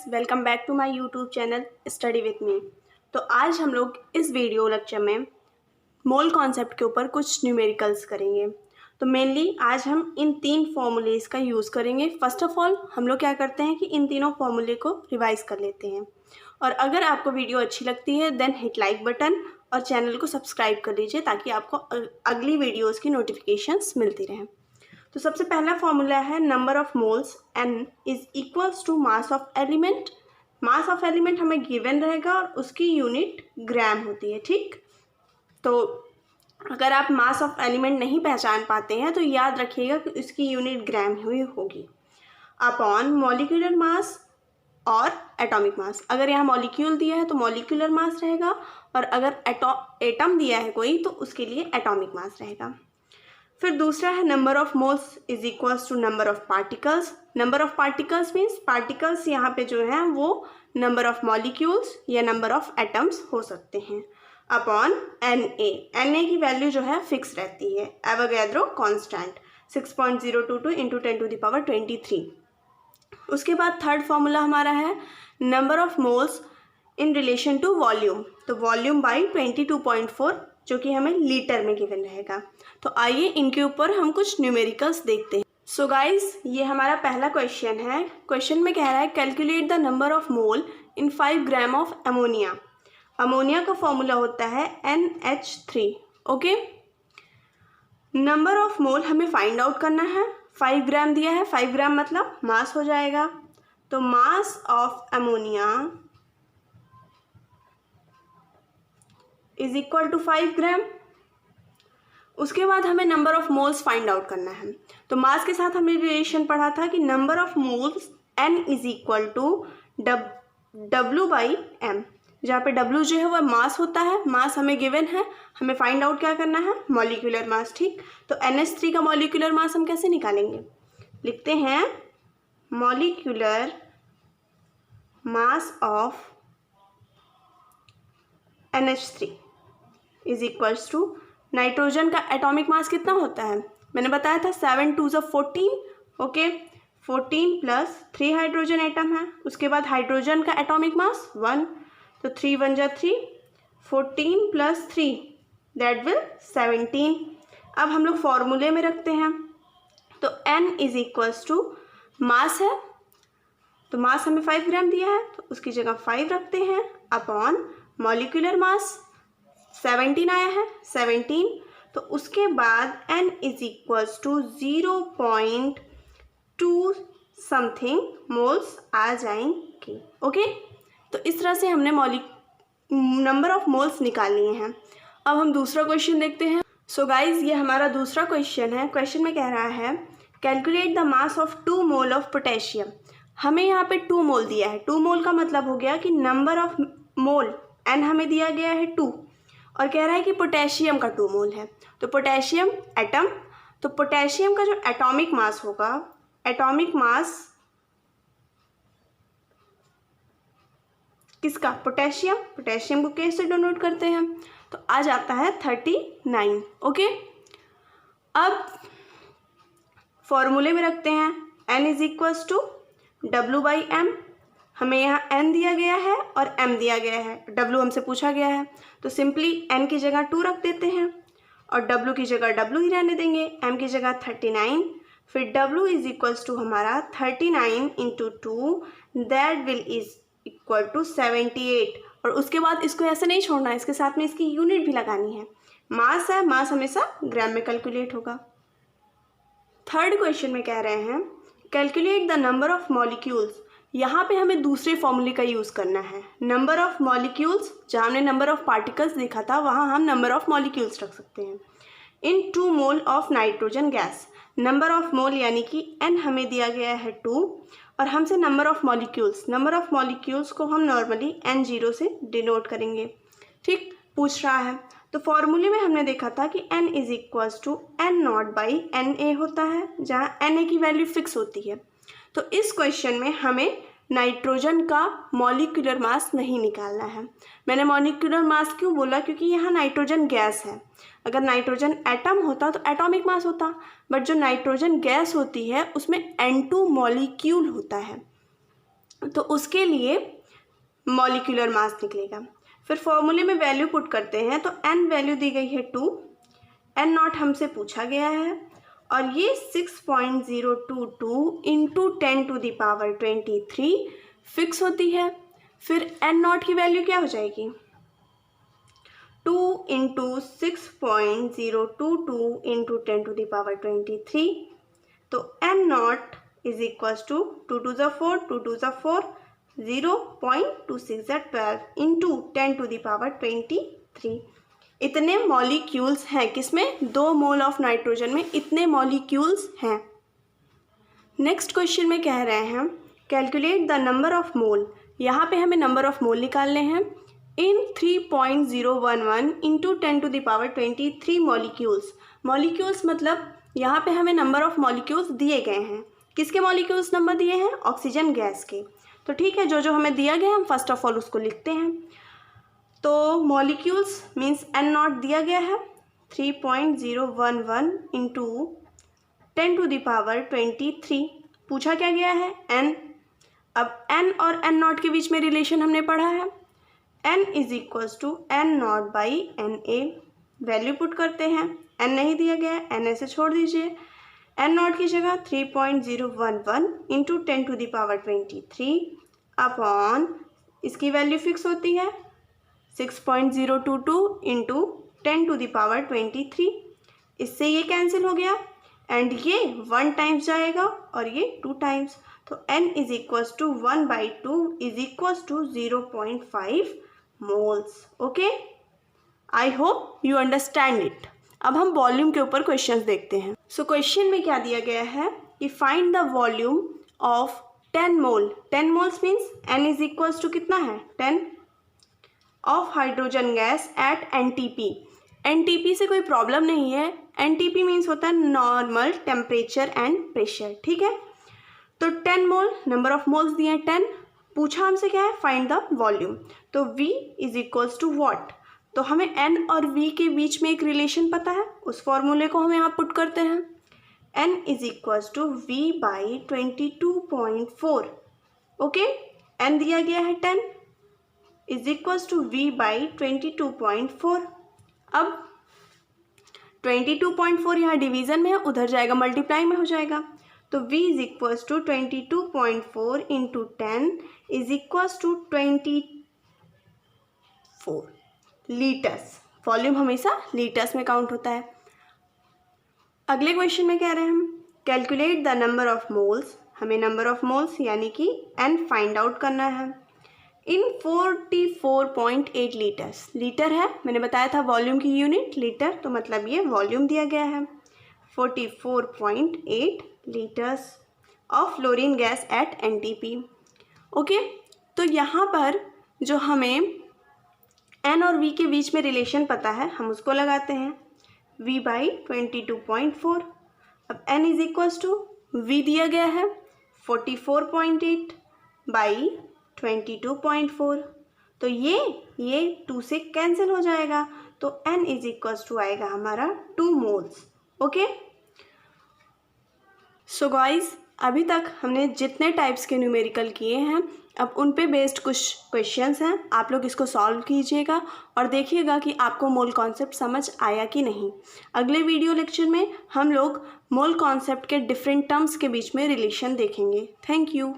Welcome back to my YouTube channel study with me. तो आज हम लोग इस वीडियो लेक्चर में मोल कॉन्सेप्ट के ऊपर कुछ न्यूमेरिकल्स करेंगे। तो मेनली आज हम इन तीन फॉर्मूलेस का यूज़ करेंगे। फर्स्ट ऑफ ऑल हम लोग क्या करते हैं कि इन तीनों फॉर्मूले को रिवाइज कर लेते हैं। और अगर आपको वीडियो अच्छी लगती है देन हिट लाइक बटन और चैनल को सब्सक्राइब कर लीजिए ताकि आपको अगली वीडियोज़ की नोटिफिकेशंस मिलती रहें। तो सबसे पहला फॉर्मूला है number of moles n is equals to mass of element. Mass of element हमें गिवन रहेगा और उसकी यूनिट ग्राम होती है। ठीक, तो अगर आप मास ऑफ एलिमेंट नहीं पहचान पाते हैं तो याद रखिएगा कि इसकी यूनिट ग्राम हुई होगी अपॉन मॉलिक्यूलर मास और एटॉमिक मास। अगर यहाँ मॉलिक्यूल दिया है तो मॉलिक्यूलर मास रहेगा और अगर एटम दिया है कोई तो उसके लिए एटॉमिक मास रहेगा। फिर दूसरा है number of moles is equals to number of particles. Number of particles means particles यहाँ पे जो है वो नंबर ऑफ मॉलिक्यूल्स या नंबर ऑफ एटम्स हो सकते हैं अपॉन Na की वैल्यू जो है फिक्स रहती है, एवोगैड्रो कांस्टेंट 6.022 इंटू 10⁻23। उसके बाद थर्ड फॉर्मूला हमारा है number of moles in relation to volume. तो वॉल्यूम बाई 22.4 जो कि हमें लीटर में गिवन रहेगा। तो आइए इनके ऊपर हम कुछ न्यूमेरिकल्स देखते हैं। सो गाइस, ये हमारा पहला क्वेश्चन है। क्वेश्चन में कह रहा है calculate the number of mole in 5 gram of ammonia. Ammonia का फॉर्मूला होता है NH3। Okay, number of mole हमें फाइंड आउट करना है। 5 ग्राम दिया है, 5 ग्राम मतलब मास हो जाएगा। तो mass of ammonia is equal to 5 gram. उसके बाद हमें number of moles find out करना है। तो मास के साथ हमने रिलेशन पढ़ा था कि number of moles N is equal to W/M, जहाँ पे W जो है वह मास होता है। मास हमें गिवन है, हमें फाइंड आउट क्या करना है, मॉलिक्यूलर मास। ठीक, तो NH3 का मॉलिक्यूलर मास हम कैसे निकालेंगे, लिखते हैं molecular mass of NH3 is equals to nitrogen का एटॉमिक मास कितना होता है, मैंने बताया था 7 2 14। ओके, 14 प्लस 3 हाइड्रोजन एटम है। उसके बाद हाइड्रोजन का एटॉमिक मास 1, तो 3 1 जा 3, 14 प्लस 3 दैट विल 17। अब हम लोग फॉर्मूले में रखते हैं। तो N is equals to mass है, तो मास हमें 5 ग्राम दिया है तो उसकी जगह 5 रखते हैं अपॉन मॉलिक्यूलर मास 17 आया है 17। तो उसके बाद N is equals to 0.2 something moles आ जाएंगे। ओके, तो इस तरह से हमने नंबर ऑफ मोल्स निकाल लिए हैं। अब हम दूसरा क्वेश्चन देखते हैं। सो गाइज, ये हमारा दूसरा क्वेश्चन है। क्वेश्चन में कह रहा है calculate the mass of 2 mole of potassium. हमें यहाँ पे 2 मोल दिया है। 2 मोल का मतलब हो गया कि नंबर ऑफ मोल N हमें दिया गया है 2 और कह रहा है कि पोटेशियम का 2 मोल है। तो पोटेशियम एटम, तो पोटेशियम का जो एटॉमिक मास होगा, एटॉमिक मास किसका, पोटेशियम। पोटेशियम को कैसे डिनोट करते हैं, तो आ जाता है 39। ओके, अब फॉर्मूले में रखते हैं N is equals to W/M। हमें यहाँ N दिया गया है और M दिया गया है, W हमसे पूछा गया है तो सिंपली N की जगह 2 रख देते हैं और W की जगह W ही रहने देंगे, M की जगह 39। फिर W इज इक्वल्स टू हमारा 39 into 2 that will is equal to 78। और उसके बाद इसको ऐसे नहीं छोड़ना, इसके साथ में इसकी यूनिट भी लगानी है। मास है, मास हमेशा ग्राम में कैलकुलेट होगा। थर्ड क्वेश्चन में कह रहे हैं calculate the number of molecules. यहाँ पे हमें दूसरे फॉर्मूले का यूज़ करना है। नंबर ऑफ मॉलिक्यूल्स, जहाँ हमने नंबर ऑफ पार्टिकल्स देखा था वहाँ हम नंबर ऑफ मॉलिक्यूल्स रख सकते हैं। इन 2 mole of nitrogen gas, number of mole यानी कि N हमें दिया गया है 2 और हमसे नंबर ऑफ मॉलिक्यूल्स को हम नॉर्मली N0 से डिनोट करेंगे। ठीक, पूछ रहा है तो फॉर्मूले में हमने देखा था कि N is equals to N0/Na होता है, जहाँ Na की वैल्यू फिक्स होती है। तो इस क्वेश्चन में हमें नाइट्रोजन का मॉलिक्यूलर मास नहीं निकालना है। मैंने मॉलिक्यूलर मास क्यों बोला, क्योंकि यहाँ नाइट्रोजन गैस है। अगर नाइट्रोजन एटम होता तो एटॉमिक मास होता, बट जो नाइट्रोजन गैस होती है उसमें N2 मॉलिक्यूल होता है। तो उसके लिए मॉलिक्यूलर मास निकलेगा। फिर फॉर्मूले में वैल्यू पुट करते हैं तो n वैल्यू दी गई है 2, n नॉट हमसे पूछा गया है और ये 6.022 इंटू 10⁻23 फिक्स होती है। फिर n नॉट की वैल्यू क्या हो जाएगी, 2 इंटू 6.022 इंटू 10⁻23, तो n not is equals to 2 2 ज़ा 4, 2 2 ज़ा 4, 0.26 ज़ा 12 इंटू 10⁻23। इतने मॉलिक्यूल्स हैं, किसमें, 2 मोल ऑफ नाइट्रोजन में इतने मॉलिक्यूल्स हैं। नेक्स्ट क्वेश्चन में कह रहे हैं calculate the number of mole. यहाँ पे हमें नंबर ऑफ मोल निकालने हैं इन 3.011 इंटू 10⁻23 मॉलिक्यूल्स। मॉलिक्यूल्स मतलब यहाँ पे हमें नंबर ऑफ मॉलिक्यूल्स दिए गए हैं। किसके मॉलिक्यूल्स नंबर दिए हैं, ऑक्सीजन गैस के। तो ठीक है, जो जो हमें दिया गया हम फर्स्ट ऑफ ऑल उसको लिखते हैं। तो मॉलिक्यूल्स मीन्स n नॉट दिया गया है 3.011 इंटू 10⁻23। पूछा क्या गया है, n। अब n और n नॉट के बीच में रिलेशन हमने पढ़ा है, n is equals to n not by Na। Value put करते हैं, n नहीं दिया गया है, n ऐसे छोड़ दीजिए। n नॉट की जगह 3.011 इंटू 10⁻23 अपॉन इसकी वैल्यू फिक्स होती है 6.022 इंटू 10⁻23। इससे ये कैंसिल हो गया एंड ये 1 टाइम्स जाएगा और ये 2 टाइम्स, तो n is equals to 1/2 is equals to 0.5 moles. Okay, I hope you understand it. अब हम वॉल्यूम के ऊपर क्वेश्चंस देखते हैं। सो क्वेश्चन में क्या दिया गया है कि find the volume of 10 mole. 10 moles means n is equals to कितना है 10 of hydrogen gas at NTP। NTP से कोई प्रॉब्लम नहीं है, NTP मीन्स होता है नॉर्मल टेम्परेचर एंड प्रेशर। ठीक है, तो 10 मोल नंबर ऑफ मोल्स दिए हैं 10। पूछा हमसे क्या है, फाइंड द वॉल्यूम। तो V is equals to what, तो हमें n और V के बीच में एक रिलेशन पता है, उस फॉर्मूले को हम यहाँ पुट करते हैं। n is equals to V/22.4। Okay, n दिया गया है 10 इज इक्वल्स टू V/22.4। अब 22.4 यहाँ डिवीज़न में है, उधर जाएगा मल्टीप्लाई में हो जाएगा, तो V is equals to 22.4 into 10 is equals to 24 litres. Volume हमेशा लीटर्स में काउंट होता है। अगले क्वेश्चन में कह रहे हैं हम calculate the number of moles. हमें नंबर ऑफ मोल्स यानी कि n फाइंड आउट करना है इन 44.8 लीटर्स। लीटर है, मैंने बताया था वॉल्यूम की यूनिट लीटर, तो मतलब ये वॉल्यूम दिया गया है 44.8 litres of fluorine gas at NTP। Okay, तो यहाँ पर जो हमें n और V के बीच में रिलेशन पता है हम उसको लगाते हैं V/22.4। अब n is equals to V दिया गया है 44.8 बाई 22.4, तो ये 2 से कैंसिल हो जाएगा, तो n इज इक्वल्स टू आएगा हमारा 2 मोल्स। ओके, सो गाइस अभी तक हमने जितने टाइप्स के न्यूमेरिकल किए हैं, अब उन पे बेस्ड कुछ क्वेश्चंस हैं, आप लोग इसको सॉल्व कीजिएगा और देखिएगा कि आपको मोल कॉन्सेप्ट समझ आया कि नहीं। अगले वीडियो लेक्चर में हम लोग मोल कॉन्सेप्ट के डिफरेंट टर्म्स के बीच में रिलेशन देखेंगे। Thank you.